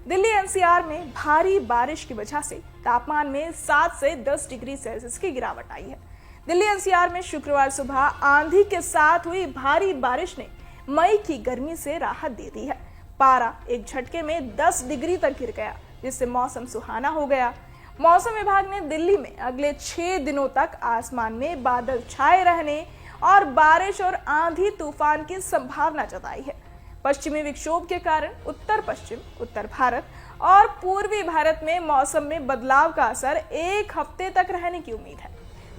Delhi NCR में भारी बारिश की वजह से तापमान में 7 से 10 डिग्री सेल्सियस की गिरावट आई है। दिल्ली एनसीआर में शुक्रवार सुबह आंधी के साथ हुई भारी बारिश ने मई की गर्मी से राहत दे दी है। पारा एक झटके में 10 डिग्री तक गिर गया, जिससे मौसम सुहाना हो गया। मौसम विभाग ने दिल्ली में अगले 6 दिनों तक आसमान में बादल छाए रहने और बारिश और आंधी तूफान की संभावना जताई है। पश्चिमी विक्षोभ के कारण उत्तर पश्चिम, उत्तर भारत और पूर्वी भारत में मौसम में बदलाव का असर एक हफ्ते तक रहने की उम्मीद है।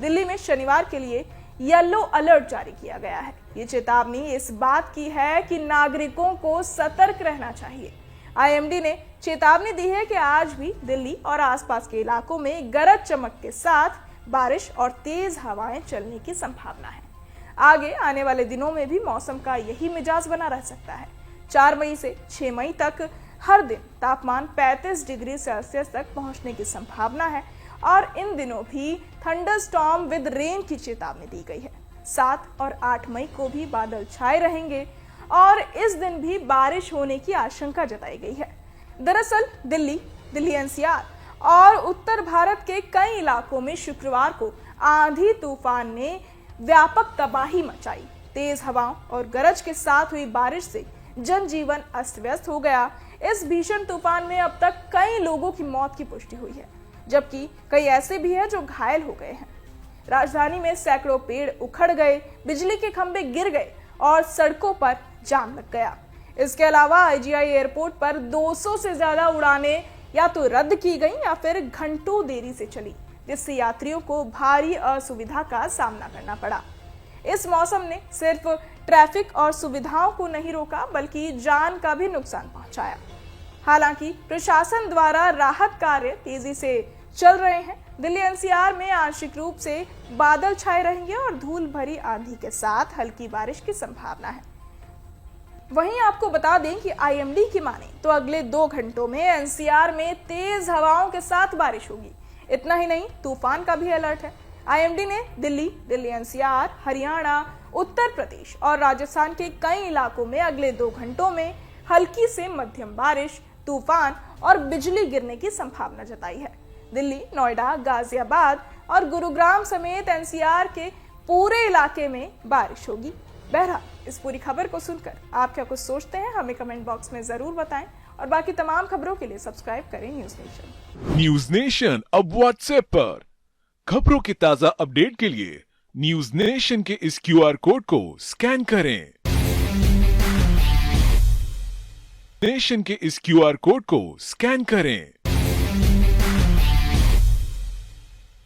दिल्ली में शनिवार के लिए येलो अलर्ट जारी किया गया है। ये चेतावनी इस बात की है कि नागरिकों को सतर्क रहना चाहिए। आईएमडी ने चेतावनी दी है कि आज भी दिल्ली और आसपास के इलाकों में गरज चमक के साथ बारिश और तेज हवाएं चलने की संभावना है। आगे आने वाले दिनों में भी मौसम का यही मिजाज बना रह सकता है। 4 मई से 6 मई तक हर दिन तापमान 35 डिग्री सेल्सियस तक पहुंचने की संभावना है और इन दिनों भी थंडरस्टॉर्म विद रेन की चेतावनी दी गई है। 7 और 8 मई को भी बादल छाए रहेंगे और इस दिन भी बारिश होने की आशंका जताई गई है। दरअसल दिल्ली एनसीआर और उत्तर भारत के कई इलाकों में शुक्रवार को आंधी तूफान ने व्यापक तबाही मचाई। तेज हवाओं और गरज के साथ हुई बारिश से जनजीवन अस्त व्यस्त हो गया। इस भीषण तूफान में अब तक कई लोगों की मौत की पुष्टि हुई है, जबकि कई ऐसे भी हैं जो घायल हो गए हैं। राजधानी में सैकड़ों पेड़ उखड़ गए, बिजली के खंभे गिर गए और सड़कों पर जाम लग गया। इसके अलावा आईजीआई एयरपोर्ट पर 200 से ज्यादा उड़ानें या तो रद्द की गई या फिर घंटों देरी से चली, जिससे यात्रियों को भारी असुविधा का सामना करना पड़ा। इस मौसम ने सिर्फ ट्रैफिक और सुविधाओं को नहीं रोका, बल्कि जान का भी नुकसान पहुंचाया। हालांकि प्रशासन द्वारा राहत कार्य तेजी से चल रहे हैं। दिल्ली एनसीआर में आंशिक रूप से बादल छाए रहेंगे और धूल भरी आंधी के साथ हल्की बारिश की संभावना है। वहीं आपको बता दें कि आईएमडी की माने तो अगले 2 घंटों में एनसीआर में तेज हवाओं के साथ बारिश होगी। इतना ही नहीं, तूफान का भी अलर्ट है। आईएमडी ने दिल्ली एनसीआर, हरियाणा, उत्तर प्रदेश और राजस्थान के कई इलाकों में अगले 2 घंटों में हल्की से मध्यम बारिश, तूफान और बिजली गिरने की संभावना जताई है। दिल्ली, नोएडा, गाजियाबाद और गुरुग्राम समेत एनसीआर के पूरे इलाके में बारिश होगी। बहरहाल, इस पूरी खबर को सुनकर आप क्या कुछ सोचते हैं, हमें कमेंट बॉक्स में जरूर बताएं और बाकी तमाम खबरों के लिए सब्सक्राइब करें न्यूज नेशन। न्यूज नेशन अब व्हाट्सएप पर खबरों की ताजा अपडेट के लिए न्यूज नेशन के इस क्यूआर कोड को स्कैन करें। नेशन के इस क्यूआर कोड को स्कैन करें।